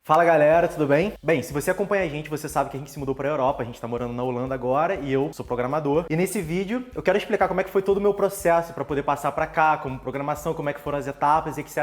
Fala galera, tudo bem? Bem, se você acompanha a gente, você sabe que a gente se mudou para a Europa, a gente tá morando na Holanda agora e eu sou programador. E nesse vídeo eu quero explicar como é que foi todo o meu processo para poder passar para cá, como programação, como é que foram as etapas, etc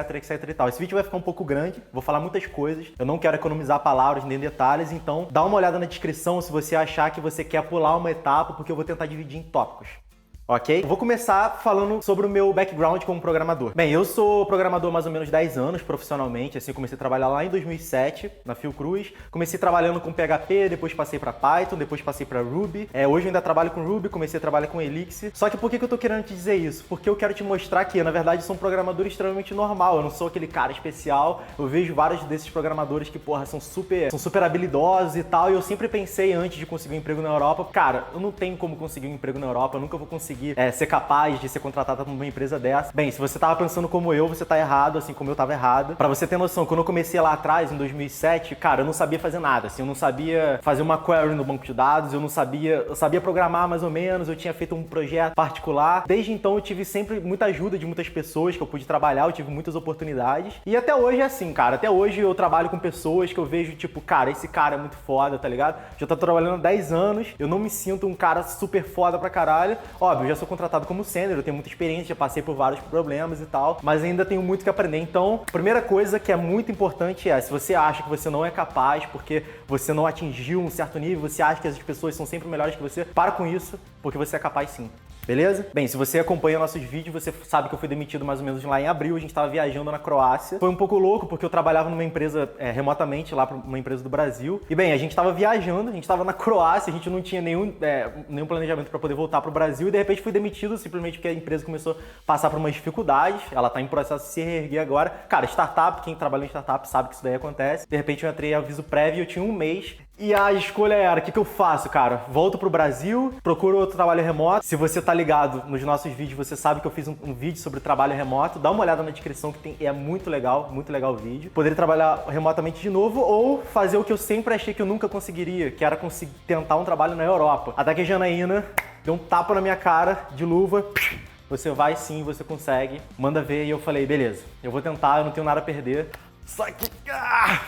e tal. Esse vídeo vai ficar um pouco grande, vou falar muitas coisas, eu não quero economizar palavras nem detalhes, então dá uma olhada na descrição se você achar que você quer pular uma etapa, porque eu vou tentar dividir em tópicos. Ok? Eu vou começar falando sobre o meu background como programador. Bem, eu sou programador há mais ou menos 10 anos profissionalmente, assim, eu comecei a trabalhar lá em 2007, na Fiocruz. Comecei trabalhando com PHP, depois passei para Python, depois passei para Ruby. Hoje eu ainda trabalho com Ruby, comecei a trabalhar com Elixir. Só que por que eu tô querendo te dizer isso? Porque eu quero te mostrar que eu, na verdade, sou um programador extremamente normal, eu não sou aquele cara especial. Eu vejo vários desses programadores que, porra, são super habilidosos e tal, e eu sempre pensei antes de conseguir um emprego na Europa, cara, eu não tenho como conseguir um emprego na Europa, eu nunca vou conseguir ser capaz de ser contratado por uma empresa dessa. Bem, se você tava pensando como eu, você tá errado, assim como eu tava errado. Pra você ter noção, quando eu comecei lá atrás, em 2007, cara, eu não sabia fazer nada, assim, eu não sabia fazer uma query no banco de dados, eu sabia programar mais ou menos, eu tinha feito um projeto particular. Desde então eu tive sempre muita ajuda de muitas pessoas que eu pude trabalhar, eu tive muitas oportunidades. E até hoje é assim, cara, até hoje eu trabalho com pessoas que eu vejo, tipo, cara, esse cara é muito foda, tá ligado? Já tô trabalhando há 10 anos, eu não me sinto um cara super foda pra caralho. Óbvio, eu já sou contratado como sênior, eu tenho muita experiência, já passei por vários problemas e tal, mas ainda tenho muito que aprender. Então, a primeira coisa que é muito importante é, se você acha que você não é capaz porque você não atingiu um certo nível, você acha que as pessoas são sempre melhores que você, para com isso, porque você é capaz sim. Beleza? Bem, se você acompanha nossos vídeos, você sabe que eu fui demitido mais ou menos lá em abril, a gente estava viajando na Croácia. Foi um pouco louco, porque eu trabalhava numa empresa remotamente, lá para uma empresa do Brasil. E bem, a gente estava viajando, a gente estava na Croácia, a gente não tinha nenhum planejamento para poder voltar para o Brasil, e de repente fui demitido simplesmente porque a empresa começou a passar por umas dificuldades, ela está em processo de se reerguer agora. Cara, startup, quem trabalha em startup sabe que isso daí acontece. De repente eu entrei em aviso prévio, eu tinha um mês. E a escolha era, o que eu faço, cara? Volto pro Brasil, procuro outro trabalho remoto. Se você tá ligado nos nossos vídeos, você sabe que eu fiz um vídeo sobre trabalho remoto. Dá uma olhada na descrição que é muito legal o vídeo. Poderia trabalhar remotamente de novo ou fazer o que eu sempre achei que eu nunca conseguiria, que era tentar um trabalho na Europa. Até que a Janaína deu um tapa na minha cara, de luva. Você vai sim, você consegue. Manda ver. E eu falei, beleza, eu vou tentar, eu não tenho nada a perder. Só que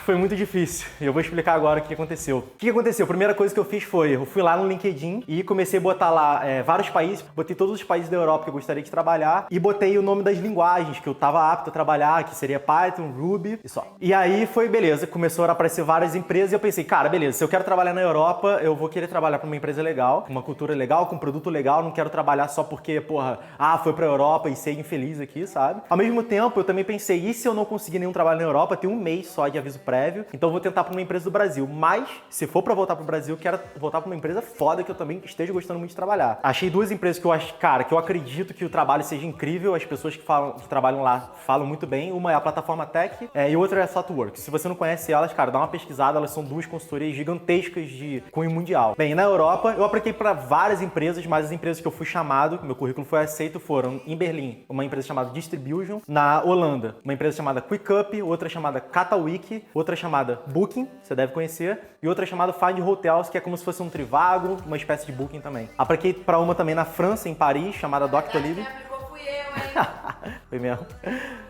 foi muito difícil. E eu vou explicar agora o que aconteceu. O que aconteceu? A primeira coisa que eu fiz foi, eu fui lá no LinkedIn e comecei a botar lá vários países, botei todos os países da Europa que eu gostaria de trabalhar e botei o nome das linguagens que eu tava apto a trabalhar, que seria Python, Ruby e só. E aí foi, beleza, começaram a aparecer várias empresas e eu pensei, cara, beleza, se eu quero trabalhar na Europa, eu vou querer trabalhar pra uma empresa legal, com uma cultura legal, com um produto legal, não quero trabalhar só porque, porra, foi pra Europa e ser infeliz aqui, sabe? Ao mesmo tempo, eu também pensei, e se eu não conseguir nenhum trabalho na Europa, tem um mês só de aviso prévio, então eu vou tentar para uma empresa do Brasil. Mas, se for para voltar pro Brasil, eu quero voltar para uma empresa foda que eu também esteja gostando muito de trabalhar. Achei duas empresas que eu acho, cara, que eu acredito que o trabalho seja incrível, as pessoas que trabalham lá falam muito bem. Uma é a Plataforma Tech e outra é a Thoughtworks. Se você não conhece elas, cara, dá uma pesquisada, elas são duas consultorias gigantescas de cunho mundial. Bem, na Europa, eu apliquei para várias empresas, mas as empresas que eu fui chamado, meu currículo foi aceito, foram em Berlim, uma empresa chamada Distribution, na Holanda, uma empresa chamada QuickUp, outra chamada Catawiki, outra chamada Booking, você deve conhecer, e outra chamada Find Hotels, que é como se fosse um Trivago, uma espécie de Booking também. Apliquei para uma também na França, em Paris, chamada Doctolib. Foi mesmo.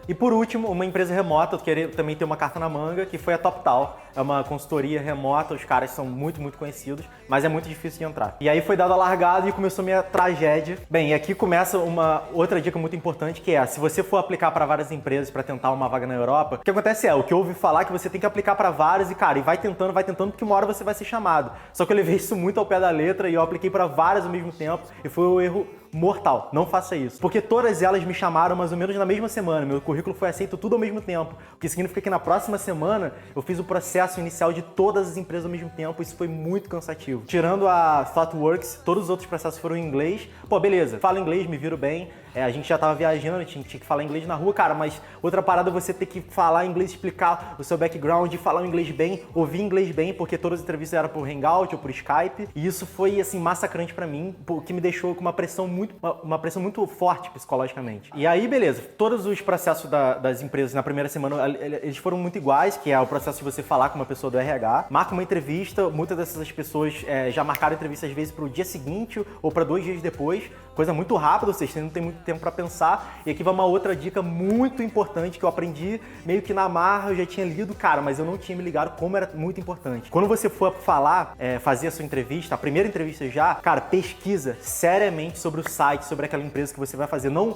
E por último, uma empresa remota, eu queria também ter uma carta na manga, que foi a TopTal. É uma consultoria remota, os caras são muito conhecidos, mas é muito difícil de entrar. E aí foi dada a largada e começou minha tragédia. Bem, e aqui começa uma outra dica muito importante, que é, se você for aplicar para várias empresas para tentar uma vaga na Europa, o que acontece o que eu ouvi falar é que você tem que aplicar para várias e, cara, vai tentando, porque uma hora você vai ser chamado. Só que eu levei isso muito ao pé da letra e eu apliquei para várias ao mesmo tempo e foi um erro mortal. Não faça isso. Porque todas elas me chamaram mais ou menos na mesma semana. Meu currículo foi aceito tudo ao mesmo tempo. O que significa que na próxima semana eu fiz o processo inicial de todas as empresas ao mesmo tempo. Isso foi muito cansativo. Tirando a Thoughtworks, todos os outros processos foram em inglês. Pô, beleza. Falo inglês, me viro bem. A gente já tava viajando, tinha que falar inglês na rua, cara, mas outra parada é você ter que falar inglês, explicar o seu background, falar o inglês bem, ouvir inglês bem, porque todas as entrevistas eram por Hangout ou por Skype. E isso foi, assim, massacrante pra mim, o que me deixou com uma pressão muito forte psicologicamente. E aí, beleza, todos os processos das empresas na primeira semana, eles foram muito iguais, que é o processo de você falar com uma pessoa do RH, marca uma entrevista, muitas dessas pessoas já marcaram entrevista às vezes pro dia seguinte ou para 2 dias depois, coisa muito rápida, ou seja, você não tem muito tempo pra pensar. E aqui vai uma outra dica muito importante que eu aprendi meio que na marra, eu já tinha lido, cara, mas eu não tinha me ligado como era muito importante. Quando você for falar, fazer a sua entrevista, a primeira entrevista já, cara, pesquisa seriamente sobre o site, sobre aquela empresa que você vai fazer. Não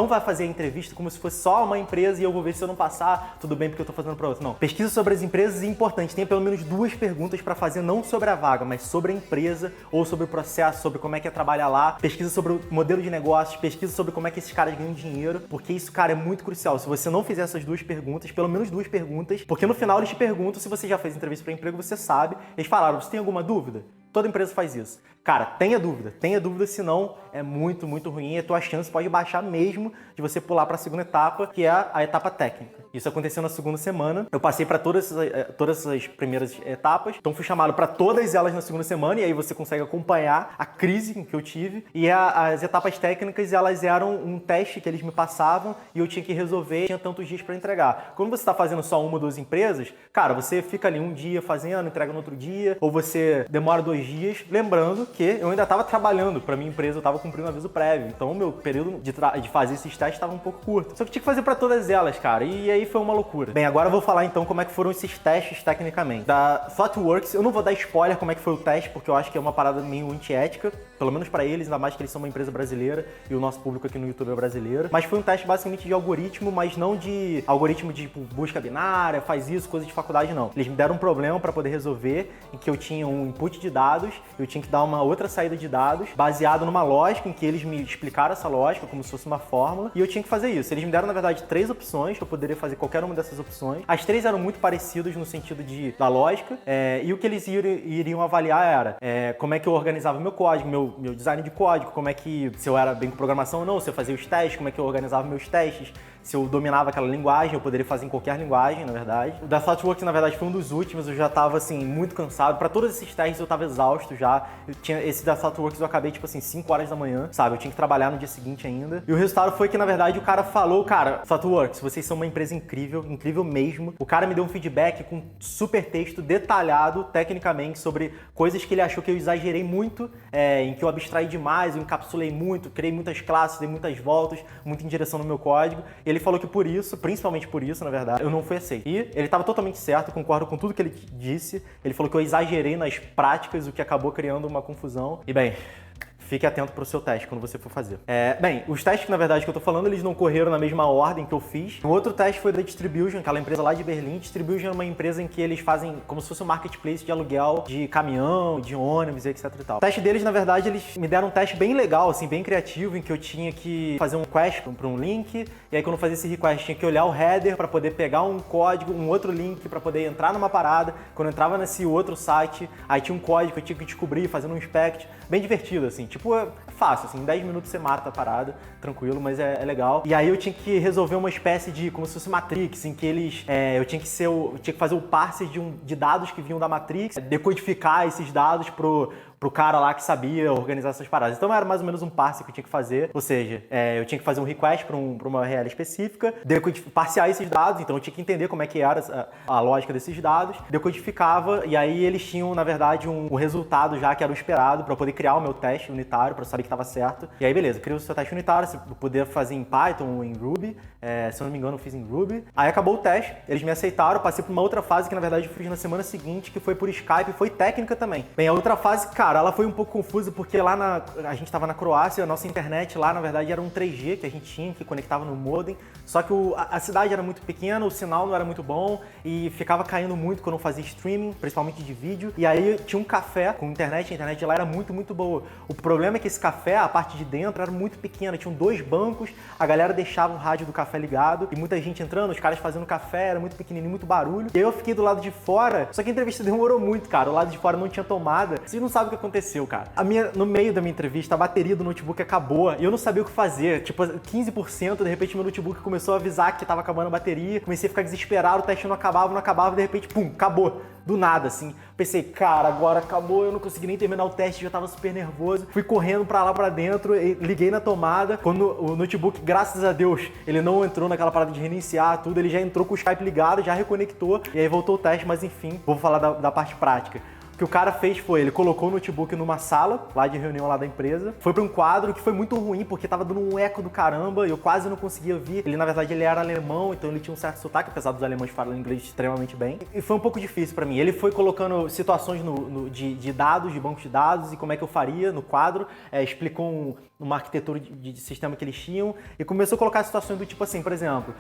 vai fazer a entrevista como se fosse só uma empresa e eu vou ver se eu não passar, tudo bem porque eu tô fazendo pra outra. Não. Pesquisa sobre as empresas é importante. Tenha pelo menos 2 perguntas pra fazer, não sobre a vaga, mas sobre a empresa ou sobre o processo, sobre como é que é trabalhar lá. Pesquisa sobre o modelo de negócios, pesquisa sobre como é que esses caras ganham dinheiro, porque isso, cara, é muito crucial. Se você não fizer essas 2 perguntas, pelo menos 2 perguntas, porque no final eles te perguntam se você já fez entrevista para emprego, você sabe. Eles falaram, você tem alguma dúvida? Toda empresa faz isso. Cara, tenha dúvida, senão é muito, muito ruim e a tua chance pode baixar mesmo de você pular para a segunda etapa, que é a etapa técnica. Isso aconteceu na segunda semana. Eu passei para todas essas primeiras etapas, então fui chamado para todas elas na segunda semana e aí você consegue acompanhar a crise que eu tive. E as etapas técnicas, elas eram um teste que eles me passavam e eu tinha que resolver, tinha tantos dias para entregar. Quando você está fazendo só uma ou 2 empresas, cara, você fica ali um dia fazendo, entrega no outro dia, ou você demora 2 dias, lembrando que eu ainda estava trabalhando para minha empresa, eu estava cumprindo aviso prévio, então o meu período de fazer esses testes estava um pouco curto. Só que tinha que fazer para todas elas, cara, e aí foi uma loucura. Bem, agora eu vou falar então como é que foram esses testes tecnicamente. Da ThoughtWorks, eu não vou dar spoiler como é que foi o teste, porque eu acho que é uma parada meio antiética, pelo menos para eles, ainda mais que eles são uma empresa brasileira e o nosso público aqui no YouTube é brasileiro. Mas foi um teste basicamente de algoritmo, mas não de algoritmo de tipo, busca binária, faz isso, coisa de faculdade, não. Eles me deram um problema para poder resolver, em que eu tinha um input de dados, eu tinha que dar uma outra saída de dados, baseado numa lógica em que eles me explicaram essa lógica, como se fosse uma fórmula, e eu tinha que fazer isso. Eles me deram, na verdade, 3 opções, que eu poderia fazer qualquer uma dessas opções. As 3 eram muito parecidas no sentido da lógica, e o que eles iriam avaliar era como é que eu organizava o meu código, meu design de código, como é que, se eu era bem com programação ou não, se eu fazia os testes, como é que eu organizava meus testes, se eu dominava aquela linguagem, eu poderia fazer em qualquer linguagem, na verdade. O da ThoughtWorks, na verdade, foi um dos últimos, eu já tava, assim, muito cansado. Para todos esses testes eu tava exausto já. Esse da ThoughtWorks eu acabei, tipo assim, 5 horas da manhã, sabe? Eu tinha que trabalhar no dia seguinte ainda. E o resultado foi que, na verdade, o cara falou, cara, ThoughtWorks, vocês são uma empresa incrível, incrível mesmo. O cara me deu um feedback com super texto detalhado, tecnicamente, sobre coisas que ele achou que eu exagerei muito, em que eu abstraí demais, eu encapsulei muito, criei muitas classes, dei muitas voltas, muita indireção no meu código. Ele falou que por isso, principalmente por isso, na verdade, eu não fui aceito. E ele estava totalmente certo, eu concordo com tudo que ele disse. Ele falou que eu exagerei nas práticas, o que acabou criando uma confusão. E bem, fique atento pro seu teste quando você for fazer. Bem, os testes que, na verdade, que eu tô falando, eles não correram na mesma ordem que eu fiz. O outro teste foi da Distribution, aquela empresa lá de Berlim. Distribution é uma empresa em que eles fazem como se fosse um marketplace de aluguel de caminhão, de ônibus, etc e tal. O teste deles, na verdade, eles me deram um teste bem legal, assim, bem criativo, em que eu tinha que fazer um request para um link, e aí quando eu fazia esse request, tinha que olhar o header para poder pegar um código, um outro link para poder entrar numa parada. Quando eu entrava nesse outro site, aí tinha um código que eu tinha que descobrir, fazendo um inspect. Bem divertido, assim, tipo, é fácil, assim, em 10 minutos você mata a parada, tranquilo, mas é legal. E aí eu tinha que resolver uma espécie de, como se fosse Matrix, em que eles, eu tinha que fazer o parser de dados que vinham da Matrix, decodificar esses dados pro cara lá que sabia organizar essas paradas. Então era mais ou menos um parse que eu tinha que fazer, ou seja, eu tinha que fazer um request para uma URL específica, parsear esses dados, então eu tinha que entender como é que era a lógica desses dados, decodificava, e aí eles tinham, na verdade, um resultado já que era o esperado para poder criar o meu teste unitário, para saber que estava certo. E aí, beleza, cria o seu teste unitário, você poder fazer em Python ou em Ruby, se eu não me engano eu fiz em Ruby. Aí acabou o teste, eles me aceitaram, passei por uma outra fase que, na verdade, eu fiz na semana seguinte, que foi por Skype, foi técnica também. Bem, a outra fase, cara, ela foi um pouco confusa porque lá a gente estava na Croácia, a nossa internet lá, na verdade, era um 3G que a gente tinha, que conectava no modem, só que a cidade era muito pequena, o sinal não era muito bom e ficava caindo muito quando eu fazia streaming, principalmente de vídeo. E aí tinha um café com internet, a internet lá era muito, muito boa. O problema é que esse café, a parte de dentro, era muito pequena, tinham 2 bancos, a galera deixava o rádio do café ligado e muita gente entrando, os caras fazendo café, era muito pequenininho, muito barulho. E aí eu fiquei do lado de fora, só que a entrevista demorou muito, cara, o lado de fora não tinha tomada. Vocês não sabem o que aconteceu, cara. No meio da minha entrevista, a bateria do notebook acabou e eu não sabia o que fazer. Tipo, 15%, de repente meu notebook começou a avisar que tava acabando a bateria. Comecei a ficar desesperado, o teste não acabava, de repente, pum, acabou. Do nada, assim. Pensei, cara, agora acabou, eu não consegui nem terminar o teste, já tava super nervoso. Fui correndo pra lá, pra dentro, liguei na tomada. Quando o notebook, graças a Deus, ele não entrou naquela parada de reiniciar tudo, ele já entrou com o Skype ligado, já reconectou, e aí voltou o teste, mas enfim, vou falar da parte prática. que o cara fez foi, ele colocou o notebook numa sala, lá de reunião lá da empresa, foi pra um quadro que foi muito ruim, porque tava dando um eco do caramba, e eu quase não conseguia ouvir. Ele, na verdade, ele era alemão, então ele tinha um certo sotaque, apesar dos alemães falarem inglês extremamente bem. E foi um pouco difícil pra mim. Ele foi colocando situações de dados, de bancos de dados, e como é que eu faria no quadro, explicou uma arquitetura de sistema que eles tinham, e começou a colocar situações do tipo assim, por exemplo,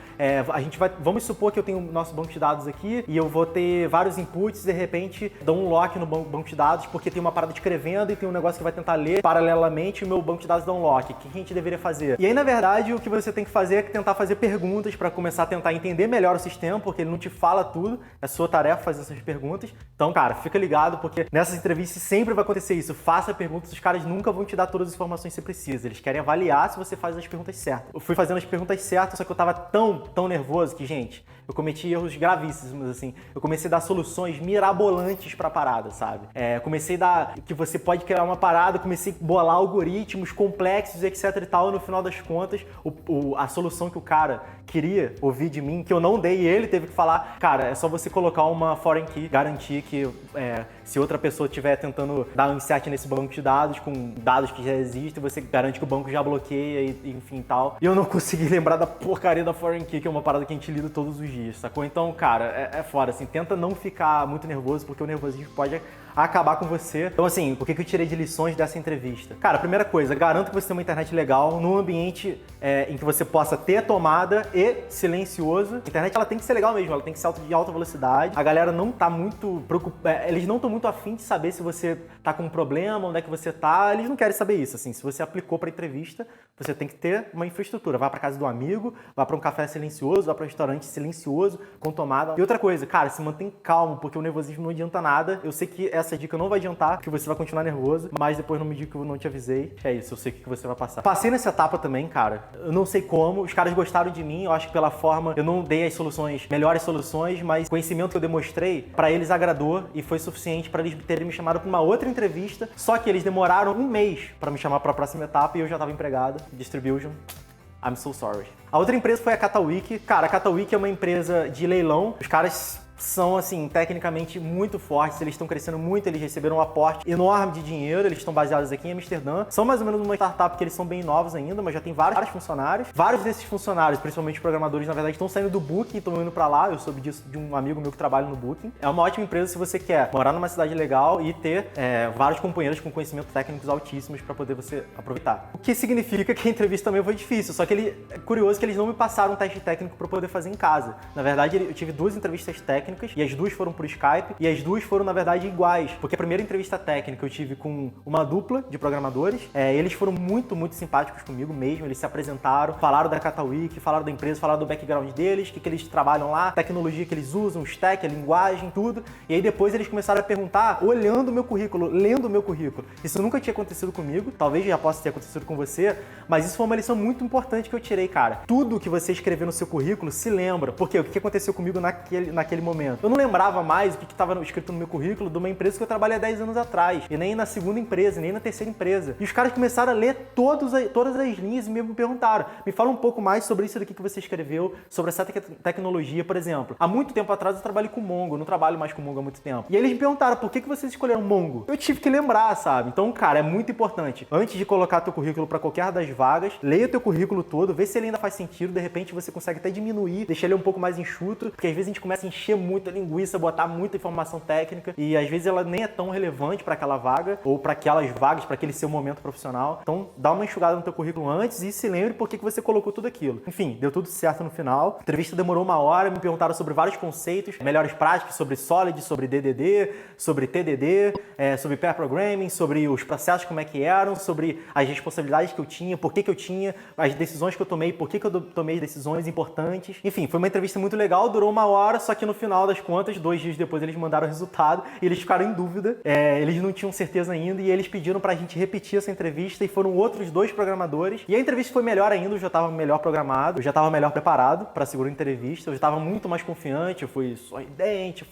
vamos supor que eu tenho o nosso banco de dados aqui, e eu vou ter vários inputs, e de repente dou um lock no banco de dados, porque tem uma parada escrevendo e tem um negócio que vai tentar ler paralelamente, e o meu banco de dados dá um lock. O que a gente deveria fazer? E aí, na verdade, o que você tem que fazer é tentar fazer perguntas para começar a tentar entender melhor o sistema, porque ele não te fala tudo, é sua tarefa fazer essas perguntas. Então, cara, fica ligado, porque nessas entrevistas sempre vai acontecer isso. Faça perguntas, os caras nunca vão te dar todas as informações que você precisa. Eles querem avaliar se você faz as perguntas certas. Eu fui fazendo as perguntas certas, só que eu tava tão nervoso que, gente, eu cometi erros gravíssimos, assim. Eu comecei a dar soluções mirabolantes pra parada, sabe? Comecei a dar que você pode criar uma parada, comecei a bolar algoritmos complexos, etc e tal, e no final das contas, a solução que o cara queria ouvir de mim, que eu não dei, e ele teve que falar, cara, é só você colocar uma foreign key, garantir que se outra pessoa estiver tentando dar um insert nesse banco de dados, com dados que já existem, você garante que o banco já bloqueia e enfim tal. E eu não consegui lembrar da porcaria da foreign key, que é uma parada que a gente lida todos os dias, sacou? Então, cara, é foda, assim, tenta não ficar muito nervoso, porque o nervosismo pode acabar com você. Então, assim, o que eu tirei de lições dessa entrevista? Cara, primeira coisa, garanto que você tem uma internet legal, num ambiente em que você possa ter tomada e silencioso. A internet, ela tem que ser legal mesmo, ela tem que ser de alta velocidade. A galera não tá muito preocupada, eles não estão muito afim de saber se você tá com um problema, onde é que você tá, eles não querem saber isso, assim, se você aplicou pra entrevista, você tem que ter uma infraestrutura, vá pra casa do amigo, vá pra um café silencioso, vá pra um restaurante silencioso, com tomada. E outra coisa, cara, se mantém calmo, porque o nervosismo não adianta nada. Eu sei que essa dica não vai adiantar, que você vai continuar nervoso, mas depois não me diga que eu não te avisei. É isso, eu sei o que você vai passar. Passei nessa etapa também, cara, eu não sei como, os caras gostaram de mim, eu acho que pela forma, eu não dei as soluções, melhores soluções, mas o conhecimento que eu demonstrei, pra eles agradou e foi suficiente pra eles terem me chamado pra uma outra entrevista, só que eles demoraram um mês pra me chamar pra próxima etapa e eu já tava empregado. Distribution, I'm so sorry. A outra empresa foi a Catawiki. Cara, a Catawiki é uma empresa de leilão. Os caras são, assim, tecnicamente muito fortes, eles estão crescendo muito, eles receberam um aporte enorme de dinheiro, eles estão baseados aqui em Amsterdã. São mais ou menos uma startup que eles são bem novos ainda, mas já tem vários funcionários. Vários desses funcionários, principalmente programadores, na verdade, estão saindo do Booking e estão indo pra lá. Eu soube disso de um amigo meu que trabalha no Booking. É uma ótima empresa se você quer morar numa cidade legal e ter vários companheiros com conhecimentos técnicos altíssimos para poder você aproveitar. O que significa que a entrevista também foi difícil, só que é curioso que eles não me passaram um teste técnico para poder fazer em casa. Na verdade, eu tive 2 entrevistas técnicas e as 2 foram por Skype e as 2 foram, na verdade, iguais. Porque a primeira entrevista técnica eu tive com uma dupla de programadores. Eles foram muito simpáticos comigo mesmo. Eles se apresentaram, falaram da Catawiki, falaram da empresa, falaram do background deles, o que eles trabalham lá, tecnologia que eles usam, o stack, a linguagem, tudo. E aí depois eles começaram a perguntar, olhando o meu currículo, lendo o meu currículo. Isso nunca tinha acontecido comigo, talvez já possa ter acontecido com você, mas isso foi uma lição muito importante que eu tirei, cara. Tudo que você escreveu no seu currículo, se lembra. Porque o que aconteceu comigo naquele momento? Eu não lembrava mais o que estava escrito no meu currículo de uma empresa que eu trabalhei há 10 anos atrás. E nem na segunda empresa, nem na terceira empresa. E os caras começaram a ler todas as linhas e me perguntaram, me fala um pouco mais sobre isso daqui que você escreveu, sobre essa tecnologia, por exemplo. Há muito tempo atrás eu trabalhei com Mongo, eu não trabalho mais com Mongo há muito tempo. E eles me perguntaram, por que vocês escolheram Mongo? Eu tive que lembrar, sabe? Então, cara, é muito importante. Antes de colocar teu currículo para qualquer das vagas, leia teu currículo todo, vê se ele ainda faz sentido, de repente você consegue até diminuir, deixar ele um pouco mais enxuto, porque às vezes a gente começa a encher muito a linguiça, botar muita informação técnica e às vezes ela nem é tão relevante para aquela vaga ou para aquelas vagas, para aquele seu momento profissional. Então, dá uma enxugada no teu currículo antes e se lembre por que você colocou tudo aquilo. Enfim, deu tudo certo no final. A entrevista demorou 1 hora, me perguntaram sobre vários conceitos, melhores práticas, sobre Solid, sobre DDD, sobre TDD, sobre pair programming, sobre os processos, como é que eram, sobre as responsabilidades que eu tinha, por que eu tinha, as decisões que eu tomei, por que eu tomei decisões importantes. Enfim, foi uma entrevista muito legal, durou 1 hora, só que no final das contas, 2 dias depois eles mandaram o resultado e eles ficaram em dúvida. Eles não tinham certeza ainda e eles pediram pra gente repetir essa entrevista e foram outros 2 programadores. E a entrevista foi melhor ainda, eu já tava melhor programado, eu já tava melhor preparado pra segunda entrevista, eu já tava muito mais confiante, eu fui sorridente,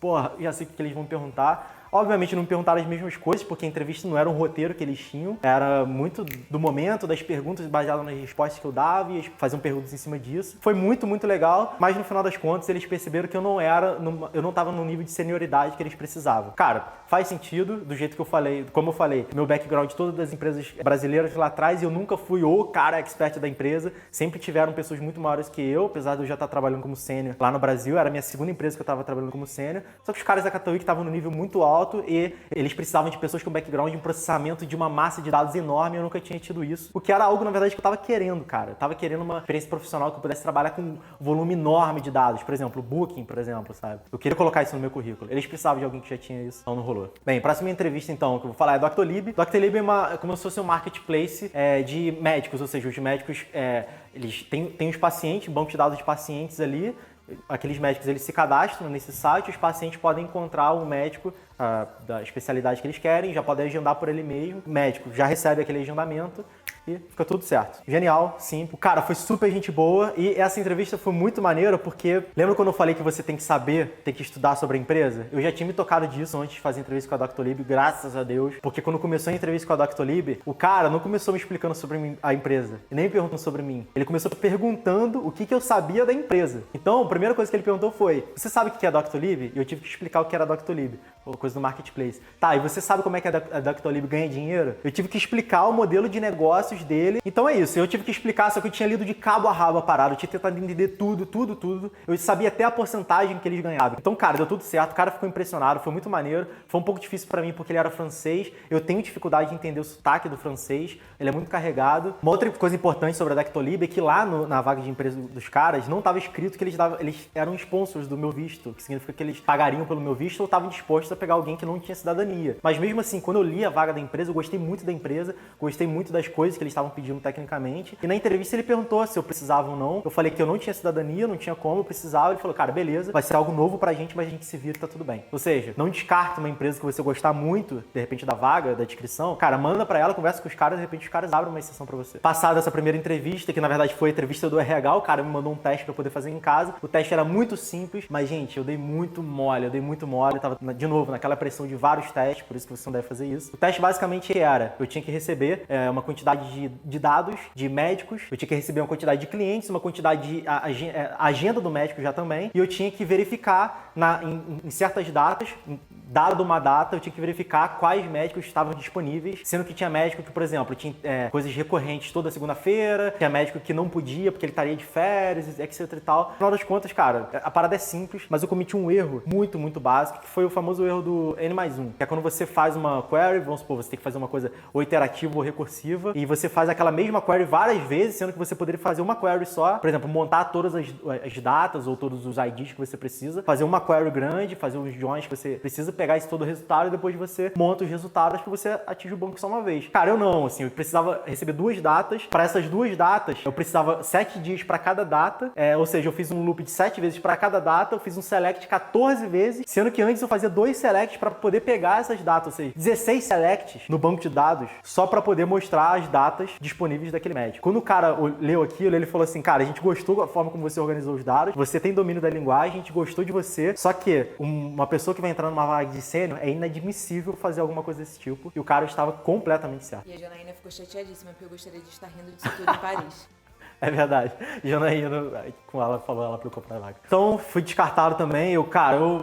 porra, já sei o que eles vão me perguntar. Obviamente não me perguntaram as mesmas coisas, porque a entrevista não era um roteiro que eles tinham, era muito do momento, das perguntas baseadas nas respostas que eu dava, e eles faziam perguntas em cima disso. Foi muito, muito legal, mas no final das contas eles perceberam que eu não tava no nível de senioridade que eles precisavam. Cara, faz sentido, do jeito que eu falei, como eu falei, meu background de todas as empresas brasileiras lá atrás, eu nunca fui o cara expert da empresa, sempre tiveram pessoas muito maiores que eu, apesar de eu já estar trabalhando como sênior lá no Brasil, era a minha segunda empresa que eu estava trabalhando como sênior, só que os caras da Catuí que estavam no nível muito alto e eles precisavam de pessoas com background de um processamento de uma massa de dados enorme, eu nunca tinha tido isso, o que era algo, na verdade, que eu estava querendo, cara. Eu estava querendo uma experiência profissional que eu pudesse trabalhar com um volume enorme de dados, por exemplo, o Booking, por exemplo, sabe? Eu queria colocar isso no meu currículo. Eles precisavam de alguém que já tinha isso, então não rolou. Bem, próxima entrevista, então, que eu vou falar é Doctolib. Doctolib é como se fosse um marketplace de médicos, ou seja, os médicos, eles têm os pacientes, banco de dados de pacientes ali, aqueles médicos eles se cadastram nesse site, os pacientes podem encontrar um médico da especialidade que eles querem, já podem agendar por ele mesmo, o médico já recebe aquele agendamento e fica tudo certo. Genial, simples. Cara, foi super gente boa e essa entrevista foi muito maneira porque lembra quando eu falei que você tem que saber, tem que estudar sobre a empresa? Eu já tinha me tocado disso antes de fazer entrevista com a Doctolib, graças a Deus, porque quando começou a entrevista com a Doctolib, o cara não começou me explicando sobre a empresa e nem perguntando sobre mim. Ele começou perguntando o que eu sabia da empresa. Então, a primeira coisa que ele perguntou foi: você sabe o que é a Doctolib? E eu tive que explicar o que era a Doctolib, coisa do marketplace. Tá, e você sabe como é que a Doctolib ganha dinheiro? Eu tive que explicar o modelo de negócios dele. Então é isso, eu tive que explicar, só que eu tinha lido de cabo a rabo a parada, eu tinha tentado entender tudo. Eu sabia até a porcentagem que eles ganhavam. Então, cara, deu tudo certo, o cara ficou impressionado, foi muito maneiro. Foi um pouco difícil pra mim porque ele era francês, eu tenho dificuldade de entender o sotaque do francês, ele é muito carregado. Uma outra coisa importante sobre a Doctolib é que lá na vaga de empresa dos caras não estava escrito que eles eram sponsors do meu visto, que significa que eles pagariam pelo meu visto ou estavam dispostos a pegar alguém que não tinha cidadania. Mas mesmo assim, quando eu li a vaga da empresa, eu gostei muito da empresa, gostei muito das coisas que eles estavam pedindo tecnicamente. E na entrevista ele perguntou se eu precisava ou não. Eu falei que eu não tinha cidadania, não tinha como, eu precisava. Ele falou: cara, beleza, vai ser algo novo pra gente, mas a gente se vira e tá tudo bem. Ou seja, não descarta uma empresa que você gostar muito, de repente, da vaga, da descrição. Cara, manda pra ela, conversa com os caras, de repente os caras abrem uma exceção pra você. Passada essa primeira entrevista, que na verdade foi a entrevista do RH, o cara me mandou um teste pra eu poder fazer em casa. O teste era muito simples, mas, gente, eu dei muito mole. Eu tava, de novo, naquela pressão de vários testes, por isso que você não deve fazer isso. O teste basicamente era: eu tinha que receber uma quantidade de dados de médicos, eu tinha que receber uma quantidade de clientes, uma quantidade de agenda do médico já também, e eu tinha que verificar em certas datas, dado uma data, eu tinha que verificar quais médicos estavam disponíveis, sendo que tinha médico que, por exemplo, tinha coisas recorrentes toda segunda-feira, tinha médico que não podia porque ele estaria de férias, etc e tal. No final das contas, cara, a parada é simples, mas eu cometi um erro muito, muito básico, que foi o famoso erro do N+1, que é quando você faz uma query, vamos supor, você tem que fazer uma coisa ou iterativa ou recursiva, e você faz aquela mesma query várias vezes, sendo que você poderia fazer uma query só, por exemplo, montar todas as datas ou todos os IDs que você precisa, fazer uma query grande, fazer os joins que você precisa, pegar esse todo o resultado e depois você monta os resultados que você atinge o banco só uma vez. Cara, eu não, assim, eu precisava receber 2 datas. Para essas 2 datas, eu precisava 7 dias para cada data, ou seja, eu fiz um loop de 7 vezes para cada data, eu fiz um select 14 vezes, sendo que antes eu fazia 2 selects para poder pegar essas datas, ou seja, 16 selects no banco de dados só para poder mostrar as datas disponíveis daquele médico. Quando o cara leu aquilo, ele falou assim: cara, a gente gostou da forma como você organizou os dados, você tem domínio da linguagem, a gente gostou de você, só que uma pessoa que vai entrar numa vaga de sênior é inadmissível fazer alguma coisa desse tipo, e o cara estava completamente certo. E a Janaína ficou chateadíssima porque eu gostaria de estar rindo disso tudo em Paris. É verdade. Janaína, com ela, falou, ela aplicou pra vaga. Então, fui descartado também. Eu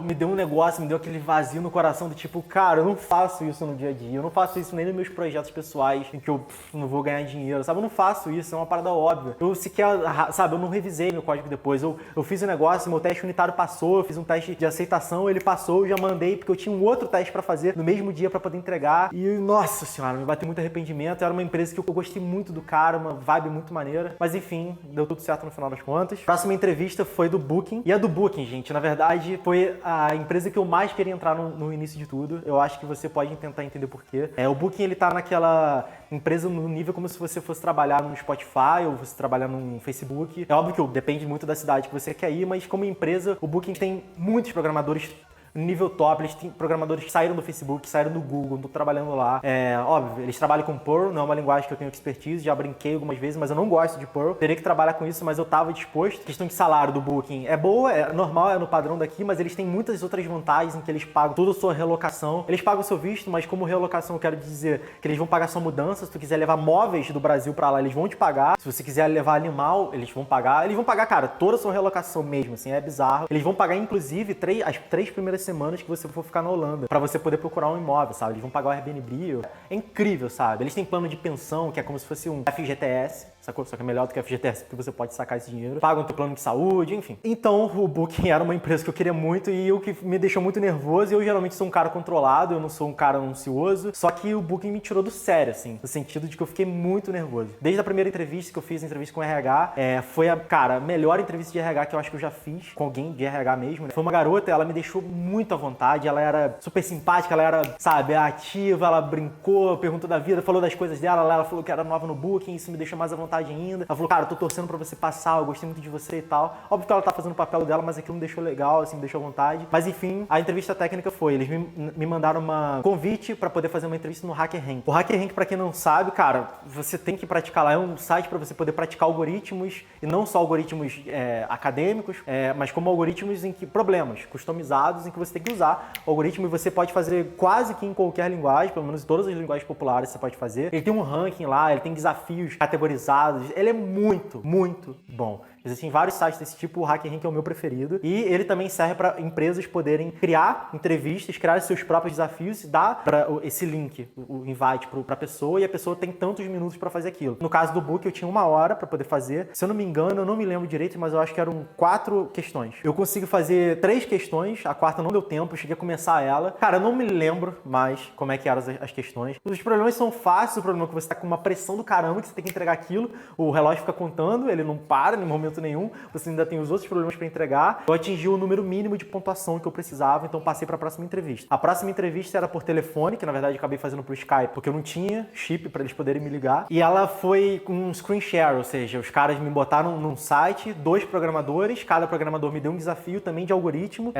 me deu um negócio, me deu aquele vazio no coração do tipo, cara, eu não faço isso no dia a dia. Eu não faço isso nem nos meus projetos pessoais, em que eu não vou ganhar dinheiro, sabe? Eu não faço isso, é uma parada óbvia. Eu sequer, sabe, eu não revisei meu código depois. Eu fiz um negócio, meu teste unitário passou, eu fiz um teste de aceitação, ele passou, eu já mandei, porque eu tinha um outro teste pra fazer no mesmo dia pra poder entregar. E, nossa senhora, me bateu muito arrependimento. Era uma empresa que eu gostei muito do cara, uma vibe muito maneira. Mas enfim, deu tudo certo no final das contas. Próxima entrevista foi do Booking. E a do Booking, gente, na verdade, foi a empresa que eu mais queria entrar no início de tudo. Eu acho que você pode tentar entender por quê. O Booking, ele tá naquela empresa no nível como se você fosse trabalhar no Spotify ou você trabalhar no Facebook. É óbvio que depende muito da cidade que você quer ir, mas como empresa, o Booking tem muitos programadores nível top, eles têm programadores que saíram do Facebook, saíram do Google, estão trabalhando lá. Óbvio, eles trabalham com Perl, não é uma linguagem que eu tenho expertise, já brinquei algumas vezes, mas eu não gosto de Perl. Teria que trabalhar com isso, mas eu tava disposto. A questão de salário do Booking é boa, é normal, é no padrão daqui, mas eles têm muitas outras vantagens em que eles pagam toda a sua relocação. Eles pagam o seu visto, mas como relocação eu quero dizer que eles vão pagar sua mudança. Se tu quiser levar móveis do Brasil pra lá, eles vão te pagar. Se você quiser levar animal, eles vão pagar. Eles vão pagar, cara, toda a sua relocação mesmo, assim, é bizarro. Eles vão pagar, inclusive, as 3 primeiras semanas que você for ficar na Holanda, pra você poder procurar um imóvel, sabe? Eles vão pagar o Airbnb. É incrível, sabe? Eles têm plano de pensão, que é como se fosse um FGTS, sacou? Só que é melhor do que o FGTS, porque você pode sacar esse dinheiro. Pagam teu plano de saúde, enfim. Então, o Booking era uma empresa que eu queria muito e o que me deixou muito nervoso. Eu geralmente sou um cara controlado, eu não sou um cara ansioso. Só que o Booking me tirou do sério, assim, no sentido de que eu fiquei muito nervoso. Desde a primeira entrevista que eu fiz, a entrevista com o RH, foi a melhor entrevista de RH que eu acho que eu já fiz com alguém de RH mesmo, né? Foi uma garota, ela me deixou muito à vontade, ela era super simpática, ela era, sabe, ativa, ela brincou, perguntou da vida, falou das coisas dela, ela falou que era nova no Booking, isso me deixou mais à vontade ainda. Ela falou, cara, eu tô torcendo pra você passar, eu gostei muito de você e tal. Óbvio que ela tá fazendo o papel dela, mas aquilo me deixou legal, assim, me deixou à vontade. Mas enfim, a entrevista técnica foi, eles me mandaram um convite pra poder fazer uma entrevista no HackerRank. O HackerRank, pra quem não sabe, cara, você tem que praticar lá, é um site pra você poder praticar algoritmos, e não só algoritmos acadêmicos, mas como algoritmos em que problemas customizados em que você tem que usar o algoritmo, e você pode fazer quase que em qualquer linguagem, pelo menos em todas as linguagens populares você pode fazer. Ele tem um ranking lá, ele tem desafios categorizados, ele é muito, muito bom. Existem vários sites desse tipo, o HackerRank é o meu preferido. E ele também serve para empresas poderem criar entrevistas, criar seus próprios desafios e dar esse link, o invite para a pessoa, e a pessoa tem tantos minutos para fazer aquilo. No caso do Book, eu tinha 1 hora para poder fazer. Se eu não me engano, eu não me lembro direito, mas eu acho que eram 4 questões. Eu consegui fazer 3 questões, a 4ª não deu tempo, eu cheguei a começar ela. Cara, eu não me lembro mais como é que eram as questões. Os problemas são fáceis, o problema é que você tá com uma pressão do caramba, que você tem que entregar aquilo, o relógio fica contando, ele não para em momento nenhum, você ainda tem os outros problemas para entregar. Eu atingi o número mínimo de pontuação que eu precisava, então passei para a próxima entrevista. A próxima entrevista era por telefone, que na verdade eu acabei fazendo por Skype, porque eu não tinha chip para eles poderem me ligar. E ela foi com um screen share, ou seja, os caras me botaram num site, 2 programadores, cada programador me deu um desafio também de algoritmo.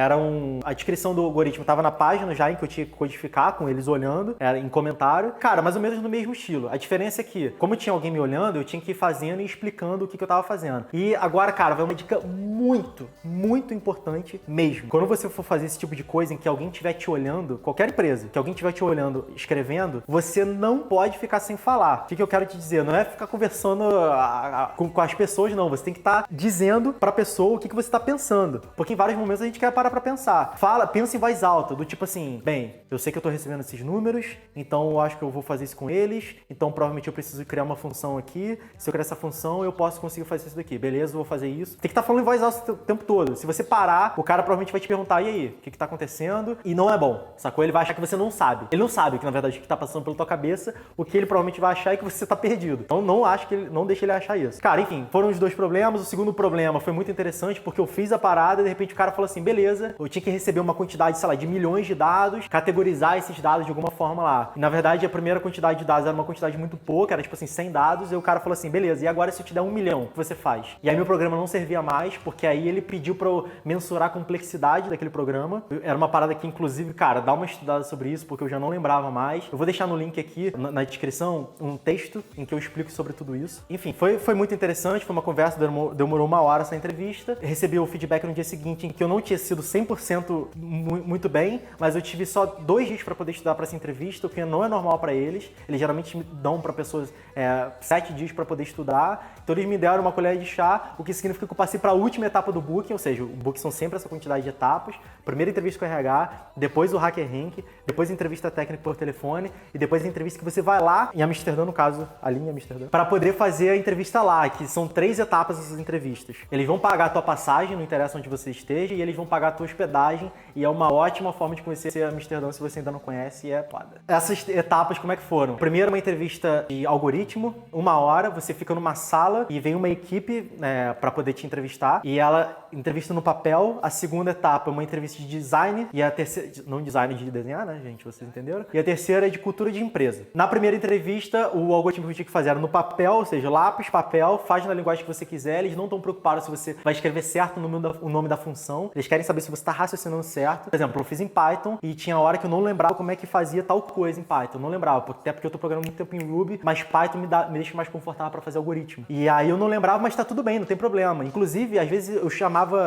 A descrição do algoritmo estava na página já, em que eu tinha que codificar com eles olhando, era em comentário. Cara, mais ou menos no mesmo estilo. A diferença é que, como tinha alguém me olhando, eu tinha que ir fazendo e explicando o que eu tava fazendo. E agora, cara, vai uma dica muito, muito importante mesmo. Quando você for fazer esse tipo de coisa em que alguém estiver te olhando, qualquer empresa, que alguém estiver te olhando, escrevendo, você não pode ficar sem falar. O que eu quero te dizer? Não é ficar conversando com as pessoas, não. Você tem que estar dizendo pra pessoa o que você tá pensando. Porque em vários momentos a gente quer parar pra pensar. Pensa em voz alta, do tipo assim, bem, eu sei que eu tô recebendo esses números, então eu acho que eu vou fazer isso com eles, então provavelmente eu preciso criar uma função aqui. Se eu criar essa função, eu posso conseguir fazer isso daqui. Beleza, eu vou fazer isso. Tem que estar falando em voz alta o tempo todo. Se você parar, o cara provavelmente vai te perguntar, e aí, o que tá acontecendo? E não é bom, sacou? Ele vai achar que você não sabe. Ele não sabe que, na verdade, o que tá passando pela tua cabeça, o que ele provavelmente vai achar é que você tá perdido. Então não deixa ele achar isso. Cara, enfim, foram os 2 problemas. O segundo problema foi muito interessante, porque eu fiz a parada e de repente o cara falou assim, beleza, eu tinha que receber uma quantidade, sei lá, de milhões de dados, categorizar esses dados de alguma forma lá. E, na verdade, a primeira quantidade de dados era uma quantidade muito pouca, era tipo assim, 100 dados, e o cara falou assim, beleza, e agora se eu te der 1 milhão, o que você faz? E aí meu programa não servia mais, porque aí ele pediu pra eu mensurar a complexidade daquele programa. Era uma parada que, inclusive, cara, dá uma estudada sobre isso, porque eu já não lembrava mais. Eu vou deixar no link aqui, na descrição, um texto em que eu explico sobre tudo isso. Enfim, foi muito interessante, foi uma conversa, demorou 1 hora essa entrevista. Eu recebi o feedback no dia seguinte, em que eu não tinha sido 100% muito bem, mas eu tive só 2 dias para poder estudar para essa entrevista, o que não é normal para eles. Eles geralmente dão para pessoas 7 dias para poder estudar. Então eles me deram uma colher de chá, o que significa que eu passei para a última etapa do Booking, ou seja, o Booking são sempre essa quantidade de etapas. Primeira entrevista com o RH, depois o HackerRank, depois a entrevista técnica por telefone e depois a entrevista que você vai lá, em Amsterdã, no caso, ali em Amsterdã, para poder fazer a entrevista lá, que são 3 etapas dessas entrevistas. Eles vão pagar a tua passagem, não interessa onde você esteja, e eles vão pagar a tua hospedagem, e é uma ótima forma de conhecer Amsterdã se você ainda não conhece, e é foda. Essas etapas, como é que foram? Primeiro, uma entrevista de algoritmo, 1 hora, você fica numa sala e vem uma equipe para poder te entrevistar, e ela entrevista no papel, a segunda etapa é uma entrevista de design, e a terceira, não design de desenhar, né, gente, vocês entenderam? E a terceira é de cultura de empresa. Na primeira entrevista, o algoritmo que eu tinha que fazer era no papel, ou seja, lápis, papel, faz na linguagem que você quiser, eles não estão preocupados se você vai escrever certo o nome da função, eles querem saber se você está raciocinando certo. Por exemplo, eu fiz em Python e tinha hora que eu não lembrava como é que fazia tal coisa em Python, eu não lembrava, até porque eu tô programando muito tempo em Ruby, mas Python me deixa mais confortável para fazer algoritmo. E aí eu não lembrava, mas tá tudo bem, não tem problema. Inclusive, às vezes eu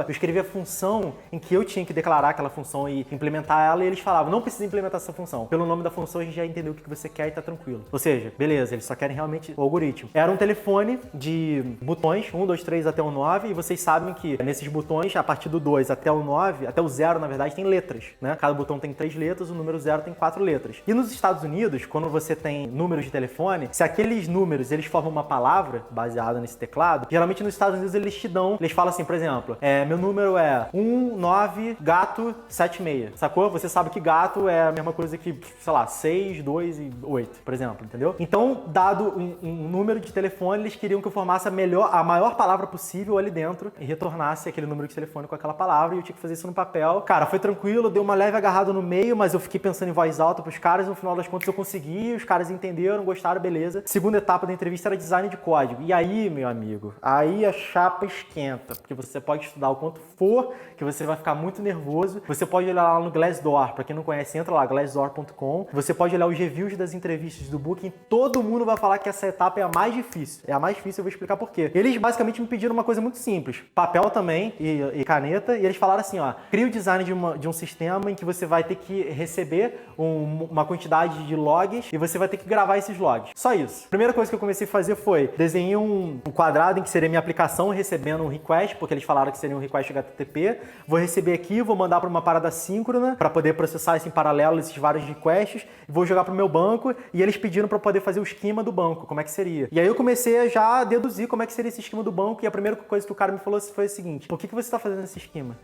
escrevia função em que eu tinha que declarar aquela função e implementar ela, e eles falavam, não precisa implementar essa função. Pelo nome da função a gente já entendeu o que você quer e tá tranquilo. Ou seja, beleza, eles só querem realmente o algoritmo. Era um telefone de botões, 1, 2, 3 até o 9, e vocês sabem que nesses botões, a partir do 2 até o 9, até o 0, na verdade, tem letras, né? Cada botão tem 3 letras, o número 0 tem 4 letras. E nos Estados Unidos, quando você tem números de telefone, se aqueles números, eles formam uma palavra baseada nesse teclado, geralmente nos Estados Unidos eles falam assim, por exemplo, meu número é 19 gato 76, sacou? Você sabe que gato é a mesma coisa que, sei lá, 6, 2 e 8, por exemplo, entendeu? Então, dado um número de telefone, eles queriam que eu formasse a maior palavra possível ali dentro e retornasse aquele número de telefone com aquela palavra, e eu tinha que fazer isso no papel. Cara, foi tranquilo, deu uma leve agarrada no meio, mas eu fiquei pensando em voz alta pros caras, no final das contas eu consegui, os caras entenderam, gostaram, beleza. Segunda etapa da entrevista era design de código. E aí, meu amigo, aí a chapa esquenta, porque você pode estudar o quanto for, que você vai ficar muito nervoso. Você pode olhar lá no Glassdoor, pra quem não conhece, entra lá, glassdoor.com. Você pode olhar os reviews das entrevistas do Booking, todo mundo vai falar que essa etapa é a mais difícil. É a mais difícil, eu vou explicar por quê. Eles basicamente me pediram uma coisa muito simples, papel também e caneta, e eles falaram assim, ó, cria o design de um sistema em que você vai ter que receber uma quantidade de logs e você vai ter que gravar esses logs. Só isso. A primeira coisa que eu comecei a fazer foi desenhei um quadrado em que seria minha aplicação recebendo um request, porque eles falaram que seria um request HTTP. Vou receber aqui, vou mandar para uma parada síncrona para poder processar isso em paralelo, esses vários requests, vou jogar para o meu banco, e eles pediram para poder fazer o esquema do banco, como é que seria. E aí eu comecei a já deduzir como é que seria esse esquema do banco, e a primeira coisa que o cara me falou foi o seguinte: por que você está fazendo esse esquema?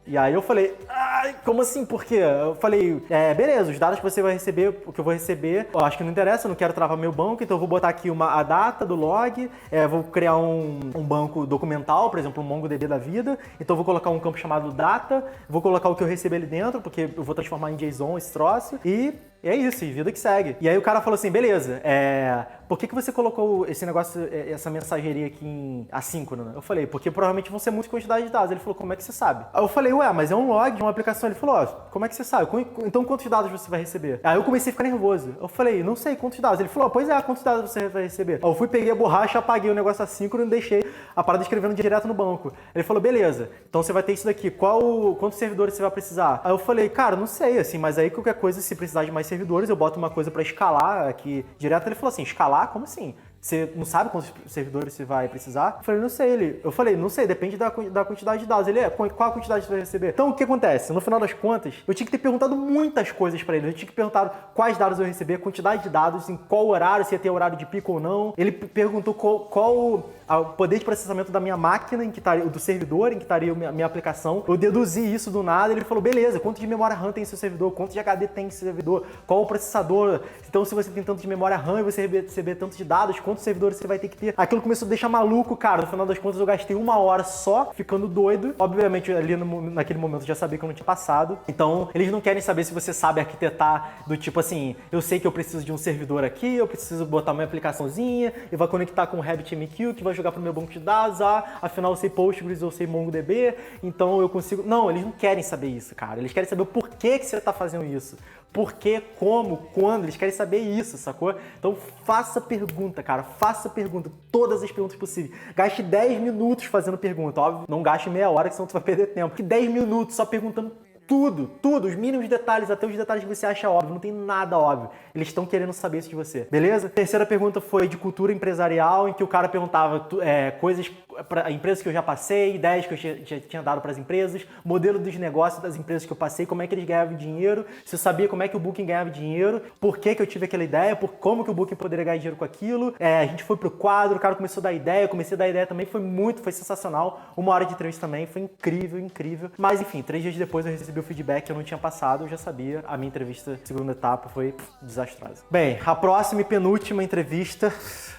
E aí eu falei, ai, como assim? Por quê? Eu falei, beleza, os dados que você vai receber, o que eu vou receber, eu acho que não interessa, eu não quero travar meu banco, então eu vou botar aqui a data do log, vou criar um banco documental, por exemplo, um MongoDB da vida, então eu vou colocar um campo chamado data, vou colocar o que eu receber ali dentro, porque eu vou transformar em JSON esse troço, e é isso, e vida que segue. E aí o cara falou assim, beleza, por que você colocou esse negócio, essa mensageria aqui em assíncrona? Eu falei, porque provavelmente vão ser muitas quantidades de dados. Ele falou, como é que você sabe? Aí eu falei, mas é um log de uma aplicação. Ele falou, como é que você sabe? Então quantos dados você vai receber? Aí eu comecei a ficar nervoso. Eu falei, não sei, quantos dados? Ele falou, pois quantos dados você vai receber? Aí eu fui, peguei a borracha, apaguei o negócio assíncrono e deixei a parada escrevendo direto no banco. Ele falou, beleza, então você vai ter isso daqui. Quantos servidores você vai precisar? Aí eu falei, cara, não sei, assim, mas aí qualquer coisa, se precisar de mais servidores, eu boto uma coisa pra escalar aqui direto. Ele falou assim, escalar? Como assim? Você não sabe quantos servidores você vai precisar? Eu falei, não sei. Eu falei, não sei, depende da quantidade de dados. Ele, qual a quantidade você vai receber? Então, o que acontece? No final das contas, eu tinha que ter perguntado muitas coisas pra ele. Eu tinha que perguntar quais dados eu ia receber, quantidade de dados, em qual horário, se ia ter horário de pico ou não. Ele perguntou qual o poder de processamento da minha máquina, em que estaria, do servidor, em que estaria a minha aplicação. Eu deduzi isso do nada. Ele falou, beleza, quanto de memória RAM tem seu servidor? Quanto de HD tem esse servidor? Qual o processador? Então, se você tem tanto de memória RAM e você receber tanto de dados, quantos servidores você vai ter que ter? Aquilo começou a deixar maluco, cara. No final das contas, eu gastei 1 hora só ficando doido. Obviamente, ali naquele momento, eu já sabia que eu não tinha passado. Então, eles não querem saber se você sabe arquitetar do tipo assim, eu sei que eu preciso de um servidor aqui, eu preciso botar uma aplicaçãozinha e vai conectar com o RabbitMQ, que vai jogar pro meu banco de dados. Afinal, eu sei Postgres, eu sei MongoDB, então eu consigo... Não, eles não querem saber isso, cara. Eles querem saber o porquê que você tá fazendo isso. Por quê, como, quando, eles querem saber isso, sacou? Então faça pergunta, cara, faça pergunta, todas as perguntas possíveis. Gaste 10 minutos fazendo pergunta, óbvio, não gaste meia hora, que senão tu vai perder tempo. Porque 10 minutos só perguntando tudo, os mínimos detalhes, até os detalhes que você acha óbvio, não tem nada óbvio. Eles estão querendo saber isso de você, beleza? Terceira pergunta foi de cultura empresarial, em que o cara perguntava coisas para empresas que eu já passei, ideias que eu já tinha dado para as empresas, modelo dos negócios das empresas que eu passei, como é que eles ganhavam dinheiro, se eu sabia como é que o Booking ganhava dinheiro, por que eu tive aquela ideia, como que o Booking poderia ganhar dinheiro com aquilo. A gente foi pro quadro, o cara começou a dar ideia, eu comecei a dar ideia também, foi sensacional. 1 hora de entrevista também, foi incrível. Mas enfim, 3 dias depois eu recebi recebi o feedback, eu não tinha passado, eu já sabia. A minha entrevista, segunda etapa, foi desastrosa. Bem, a próxima e penúltima entrevista...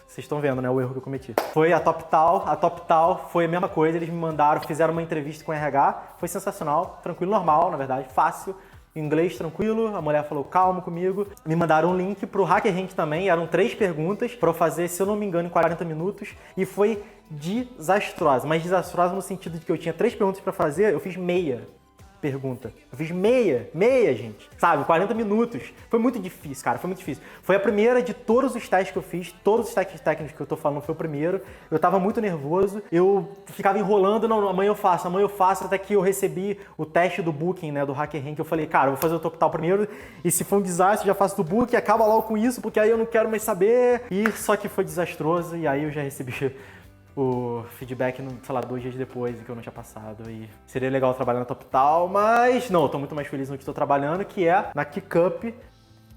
Vocês estão vendo, né, o erro que eu cometi. Foi a Top Tal. A Top Tal foi a mesma coisa, eles me mandaram, fizeram uma entrevista com o RH. Foi sensacional, tranquilo, normal, na verdade, fácil. Inglês tranquilo, a mulher falou calmo comigo. Me mandaram um link pro HackerRank também, eram 3 perguntas pra eu fazer, se eu não me engano, em 40 minutos. E foi desastrosa, mas desastrosa no sentido de que eu tinha 3 perguntas pra fazer, eu fiz meia pergunta. Eu fiz meia, gente. Sabe, 40 minutos. Foi muito difícil, cara, foi muito difícil. Foi a primeira de todos os testes que eu fiz, todos os testes técnicos que eu tô falando foi o primeiro. Eu tava muito nervoso, eu ficava enrolando, não, amanhã eu faço, até que eu recebi o teste do Booking, né, do HackerRank. Eu falei, cara, eu vou fazer o Top Tal primeiro, e se for um desastre, já faço do Booking, acaba logo com isso, porque aí eu não quero mais saber. E só que foi desastroso, e aí eu já recebi o feedback, sei lá, 2 dias depois que eu não tinha passado. E seria legal trabalhar na Top Tal, mas não, eu tô muito mais feliz no que estou trabalhando, que é na KeekUp.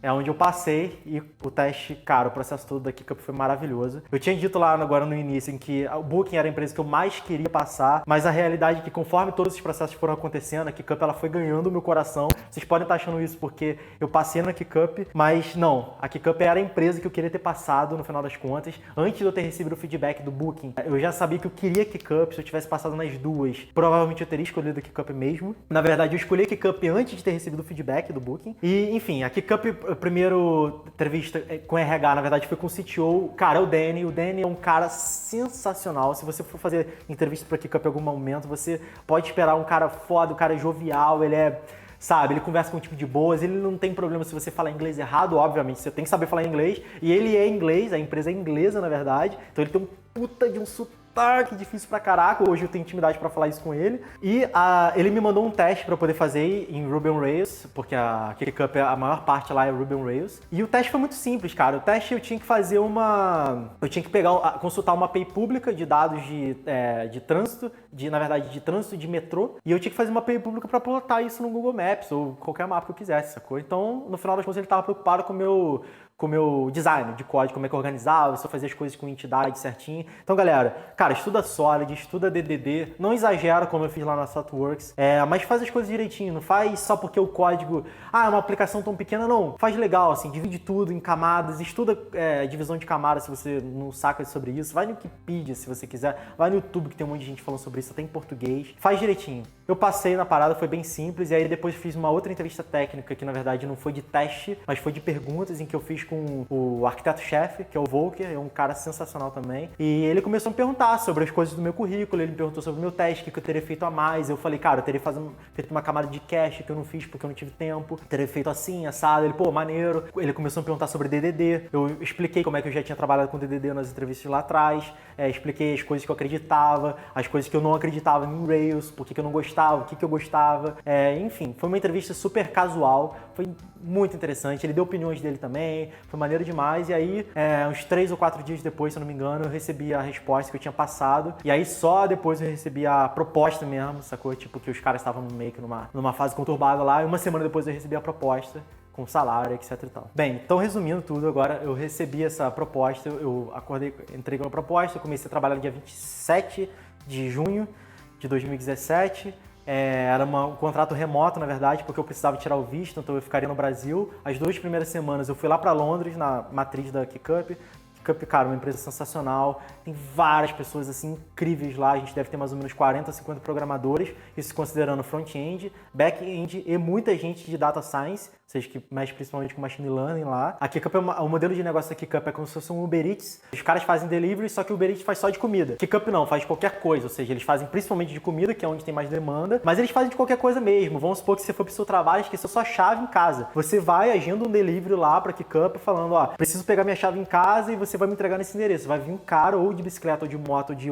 É onde eu passei e o teste, cara, o processo todo da KeekUp foi maravilhoso. Eu tinha dito lá agora no início em que o Booking era a empresa que eu mais queria passar, mas a realidade é que conforme todos esses processos foram acontecendo, a KeekUp ela foi ganhando o meu coração. Vocês podem estar achando isso porque eu passei na KeekUp, mas não, a KeekUp era a empresa que eu queria ter passado no final das contas. Antes de eu ter recebido o feedback do Booking, eu já sabia que eu queria KeekUp. Se eu tivesse passado nas duas, provavelmente eu teria escolhido a KeekUp mesmo. Na verdade, eu escolhi a KeekUp antes de ter recebido o feedback do Booking. E, enfim, a KeekUp, a primeira entrevista com RH, na verdade, foi com o CTO. Cara, é o Danny. O Danny é um cara sensacional. Se você for fazer entrevista pra KeekUp em algum momento, você pode esperar um cara foda, um cara jovial, ele é... Sabe, ele conversa com um tipo de boas, ele não tem problema se você falar inglês errado, obviamente, você tem que saber falar inglês. E ele é inglês, a empresa é inglesa, na verdade. Então ele tem um puta de um sotaque difícil pra caraca. Hoje eu tenho intimidade pra falar isso com ele. E ele me mandou um teste pra eu poder fazer em Ruby on Rails, porque a KeekUp, a maior parte lá é Ruby on Rails. E o teste foi muito simples, cara. O teste eu tinha que fazer eu tinha que consultar uma API pública de dados de trânsito, na verdade, de trânsito de metrô. E eu tinha que fazer uma API pública pra plotar isso no Google Maps ou qualquer mapa que eu quisesse, sacou? Então, no final das contas, ele tava preocupado com o meu design de código, como é que eu organizava, se eu fazia as coisas com entidade certinho. Então, galera, cara, estuda Solid, estuda DDD, não exagera como eu fiz lá na Thoughtworks, mas faz as coisas direitinho, não faz só porque o código, é uma aplicação tão pequena, não. Faz legal, assim, divide tudo em camadas, estuda divisão de camadas se você não saca sobre isso, vai no Wikipedia se você quiser, vai no YouTube que tem um monte de gente falando sobre isso, até em português, faz direitinho. Eu passei na parada, foi bem simples, e aí depois fiz uma outra entrevista técnica, que na verdade não foi de teste, mas foi de perguntas, em que eu fiz com o arquiteto-chefe, que é o Volker, é um cara sensacional também. E ele começou a me perguntar sobre as coisas do meu currículo, ele me perguntou sobre o meu teste, o que eu teria feito a mais. Eu falei, cara, eu teria feito uma camada de cache que eu não fiz porque eu não tive tempo, eu teria feito assim, assado. Ele, pô, maneiro. Ele começou a me perguntar sobre DDD, eu expliquei como é que eu já tinha trabalhado com DDD nas entrevistas lá atrás, expliquei as coisas que eu acreditava, as coisas que eu não acreditava em Rails, por que eu não gostava, o que eu gostava. Enfim, foi uma entrevista super casual, foi muito interessante. Ele deu opiniões dele também, foi maneiro demais. E aí, uns 3 ou 4 dias depois, se eu não me engano, eu recebi a resposta que eu tinha passado. E aí, só depois eu recebi a proposta mesmo, sacou? Tipo, que os caras estavam meio que numa fase conturbada lá. E uma semana depois eu recebi a proposta, com salário, etc e tal. Bem, então resumindo tudo, agora eu recebi essa proposta, eu acordei, entrei com a proposta, eu comecei a trabalhar no dia 27 de junho de 2017. Era um contrato remoto, na verdade, porque eu precisava tirar o visto, então eu ficaria no Brasil. As 2 primeiras semanas eu fui lá para Londres, na matriz da KeekUp. KeekUp, cara, uma empresa sensacional, tem várias pessoas assim incríveis lá, a gente deve ter mais ou menos 40, 50 programadores, isso considerando front-end, back-end e muita gente de data science, ou seja, que mexe principalmente com machine learning lá. A KeekUp o modelo de negócio da KeekUp é como se fosse um Uber Eats. Os caras fazem delivery, só que o Uber Eats faz só de comida. KeekUp não, faz de qualquer coisa, ou seja, eles fazem principalmente de comida, que é onde tem mais demanda, mas eles fazem de qualquer coisa mesmo. Vamos supor que você for pro seu trabalho e esqueceu sua chave em casa. Você vai, agenda um delivery lá pra KeekUp falando, preciso pegar minha chave em casa e você vai me entregar nesse endereço. Vai vir um cara ou de bicicleta ou de moto ou de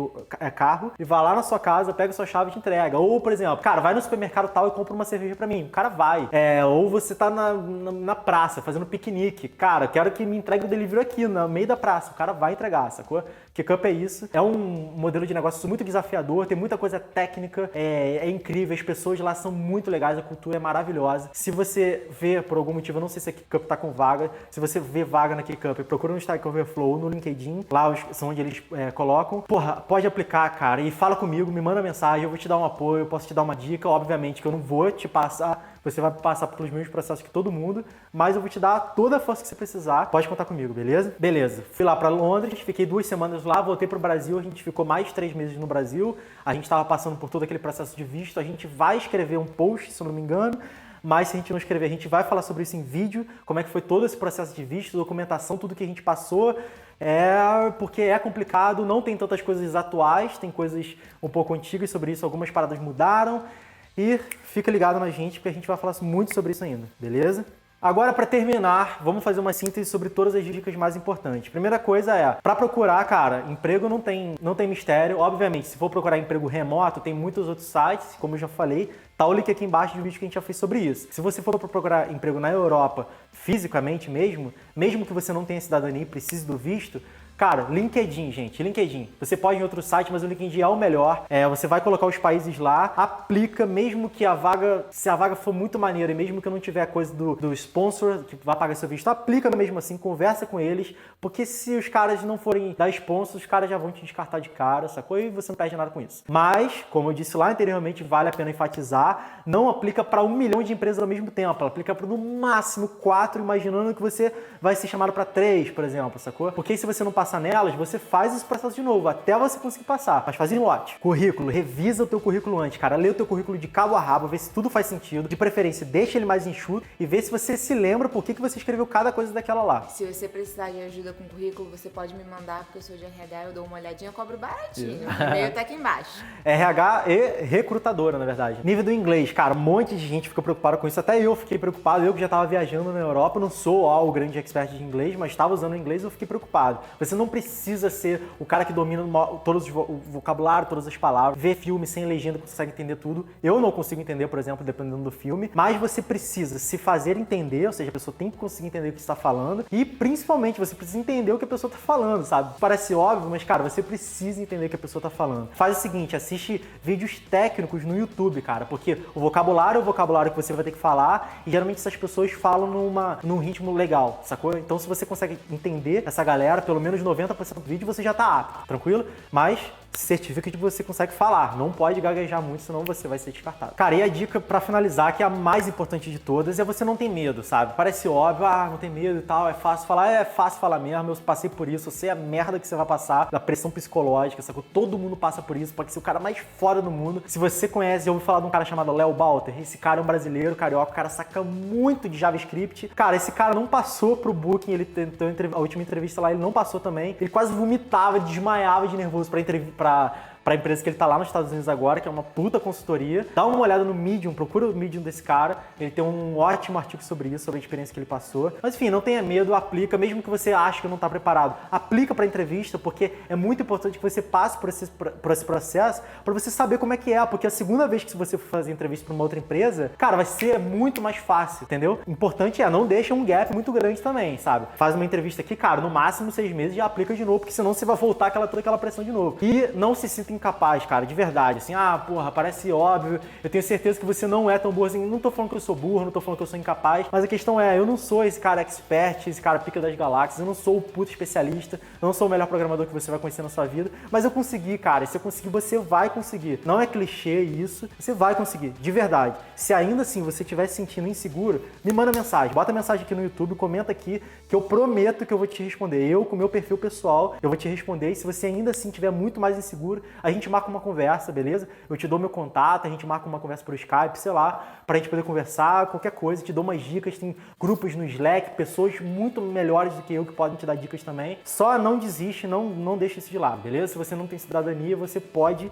carro e vai lá na sua casa, pega sua chave e te entrega. Ou, por exemplo, cara, vai no supermercado tal e compra uma cerveja pra mim. O cara vai. Ou você tá na praça fazendo piquenique. Cara, quero que me entregue o delivery aqui, no meio da praça. O cara vai entregar, sacou? KeeCup é isso. É um modelo de negócio muito desafiador, tem muita coisa técnica, é incrível, as pessoas lá são muito legais, a cultura é maravilhosa. Se você vê, por algum motivo, eu não sei se a KeeCup tá com vaga, se você vê vaga na KeeCup, procura no Stack Overflow, no LinkedIn, lá são onde eles colocam. Porra, pode aplicar, cara, e fala comigo, me manda mensagem, eu vou te dar um apoio, eu posso te dar uma dica, obviamente que eu não vou te passar, você vai passar pelos mesmos processos que todo mundo, mas eu vou te dar toda a força que você precisar, pode contar comigo, beleza? Beleza, fui lá pra Londres, fiquei 2 semanas lá, voltei pro Brasil, a gente ficou mais 3 meses no Brasil, a gente tava passando por todo aquele processo de visto, a gente vai escrever um post, se eu não me engano, mas se a gente não escrever, a gente vai falar sobre isso em vídeo, como é que foi todo esse processo de visto, documentação, tudo que a gente passou, porque é complicado, não tem tantas coisas atuais, tem coisas um pouco antigas sobre isso, algumas paradas mudaram, e fica ligado na gente, porque a gente vai falar muito sobre isso ainda, beleza? Agora, para terminar, vamos fazer uma síntese sobre todas as dicas mais importantes. Primeira coisa para procurar, cara, emprego não tem mistério. Obviamente, se for procurar emprego remoto, tem muitos outros sites, como eu já falei, tá o link aqui embaixo do vídeo que a gente já fez sobre isso. Se você for procurar emprego na Europa, fisicamente mesmo que você não tenha cidadania e precise do visto, cara, LinkedIn, gente, LinkedIn. Você pode ir em outro site, mas o LinkedIn é o melhor. Você vai colocar os países lá, aplica, mesmo que se a vaga for muito maneira e mesmo que eu não tiver coisa do sponsor que vai pagar seu visto, aplica mesmo assim, conversa com eles, porque se os caras não forem dar sponsor, os caras já vão te descartar de cara, sacou? E você não perde nada com isso. Mas, como eu disse lá anteriormente, vale a pena enfatizar, não aplica para 1 milhão de empresas ao mesmo tempo, aplica para no máximo 4, imaginando que você vai ser chamado para 3, por exemplo, sacou? Porque se você não passar nelas, você faz esse processo de novo, até você conseguir passar. Mas faz em lote. Currículo, revisa o teu currículo antes, cara. Lê o teu currículo de cabo a rabo, vê se tudo faz sentido. De preferência, deixa ele mais enxuto e vê se você se lembra por que você escreveu cada coisa daquela lá. Se você precisar de ajuda com o currículo, você pode me mandar, porque eu sou de RH, eu dou uma olhadinha, eu cobro baratinho. O e-mail tá aqui embaixo. RH e recrutadora, na verdade. Nível do inglês, cara, um monte de gente fica preocupada com isso. Até eu fiquei preocupado. Eu que já tava viajando na Europa, não sou o grande expert de inglês, mas estava usando o inglês e eu fiquei preocupado. Você não precisa ser o cara que domina todos o vocabulário, todas as palavras, ver filme sem legenda, consegue entender tudo. Eu não consigo entender, por exemplo, dependendo do filme, mas você precisa se fazer entender, ou seja, a pessoa tem que conseguir entender o que você está falando e, principalmente, você precisa entender o que a pessoa está falando, sabe? Parece óbvio, mas, cara, você precisa entender o que a pessoa está falando. Faz o seguinte, assiste vídeos técnicos no YouTube, cara, porque o vocabulário é o vocabulário que você vai ter que falar e, geralmente, essas pessoas falam num ritmo legal, sacou? Então, se você consegue entender essa galera, pelo menos 90% do vídeo, você já tá apto, tranquilo? Mas certifica que você consegue falar, não pode gaguejar muito, senão você vai ser descartado. Cara, e a dica pra finalizar, que é a mais importante de todas, é você não ter medo, sabe? Parece óbvio, não tem medo e tal, é fácil falar mesmo, eu passei por isso, eu sei a merda que você vai passar, da pressão psicológica, sacou? Todo mundo passa por isso, pode ser o cara mais fora do mundo. Se você conhece, já ouviu falar de um cara chamado Léo Balter, esse cara é um brasileiro, carioca, o cara saca muito de JavaScript. Cara, esse cara não passou pro Booking, ele tentou a última entrevista lá, ele não passou também, ele quase vomitava, desmaiava de nervoso pra empresa que ele tá lá nos Estados Unidos agora, que é uma puta consultoria. Dá uma olhada no Medium, procura o Medium desse cara. Ele tem um ótimo artigo sobre isso, sobre a experiência que ele passou. Mas enfim, não tenha medo, aplica, mesmo que você ache que não tá preparado. Aplica pra entrevista, porque é muito importante que você passe por esse processo pra você saber como é que é. Porque a segunda vez que você for fazer entrevista pra uma outra empresa, cara, vai ser muito mais fácil, entendeu? Importante não deixa um gap muito grande também, sabe? Faz uma entrevista aqui, cara, no máximo 6 meses e já aplica de novo, porque senão você vai voltar toda aquela pressão de novo. E não se sinta incapaz, cara, de verdade, assim, porra, parece óbvio, eu tenho certeza que você não é tão burro assim, não tô falando que eu sou burro, não tô falando que eu sou incapaz, mas a questão eu não sou esse cara expert, esse cara pica das galáxias, eu não sou o puto especialista, eu não sou o melhor programador que você vai conhecer na sua vida, mas eu consegui, cara, e se eu conseguir, você vai conseguir. Não é clichê isso, você vai conseguir, de verdade. Se ainda assim você estiver se sentindo inseguro, me manda mensagem, bota mensagem aqui no YouTube, comenta aqui, que eu prometo que eu vou te responder. Eu, com o meu perfil pessoal, eu vou te responder, e se você ainda assim estiver muito mais inseguro, a gente marca uma conversa, beleza? Eu te dou meu contato, a gente marca uma conversa por Skype, sei lá, pra gente poder conversar, qualquer coisa, te dou umas dicas, tem grupos no Slack, pessoas muito melhores do que eu que podem te dar dicas também. Só não desiste, não deixa isso de lado, beleza? Se você não tem cidadania, você pode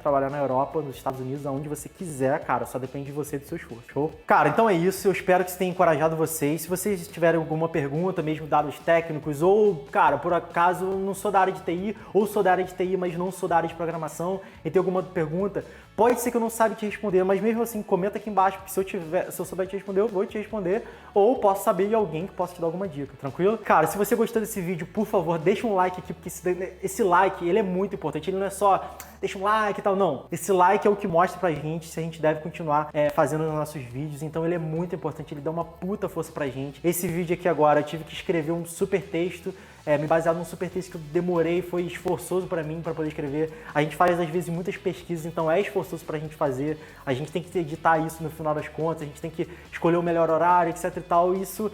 trabalhar na Europa, nos Estados Unidos, aonde você quiser, cara, só depende de você e do seu esforço, show? Cara, então é isso, eu espero que isso tenha encorajado vocês. Se vocês tiverem alguma pergunta, mesmo dados técnicos, ou, cara, por acaso não sou da área de TI, ou sou da área de TI, mas não sou da área de programação, e tem alguma pergunta, Pode ser que eu não saiba te responder, mas mesmo assim, comenta aqui embaixo, porque se eu souber te responder, eu vou te responder, ou posso saber de alguém que possa te dar alguma dica, tranquilo? Cara, se você gostou desse vídeo, por favor, deixa um like aqui, porque esse like, ele é muito importante, ele não é só deixa um like e tal, não. Esse like é o que mostra pra gente se a gente deve continuar fazendo os nossos vídeos, então ele é muito importante, ele dá uma puta força pra gente. Esse vídeo aqui agora, eu tive que escrever um super texto, me baseado num super texto que eu demorei, foi esforçoso pra mim pra poder escrever. A gente faz às vezes muitas pesquisas, então é esforçoso pra gente fazer. A gente tem que editar isso no final das contas, a gente tem que escolher o melhor horário, etc e tal. Isso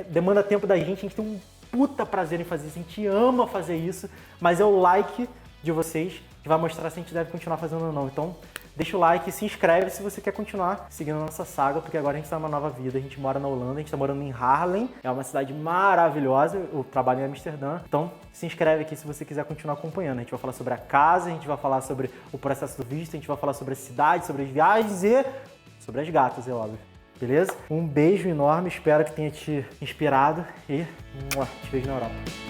demanda tempo da gente, a gente tem um puta prazer em fazer isso, a gente ama fazer isso, mas é o like de vocês que vai mostrar se a gente deve continuar fazendo ou não. Então, deixa o like e se inscreve se você quer continuar seguindo a nossa saga, porque agora a gente tá numa nova vida, a gente mora na Holanda, a gente tá morando em Haarlem, é uma cidade maravilhosa, eu trabalho em Amsterdã, então se inscreve aqui se você quiser continuar acompanhando. A gente vai falar sobre a casa, a gente vai falar sobre o processo do visto, a gente vai falar sobre a cidade, sobre as viagens e sobre as gatas, é óbvio. Beleza? Um beijo enorme, espero que tenha te inspirado e te vejo na Europa.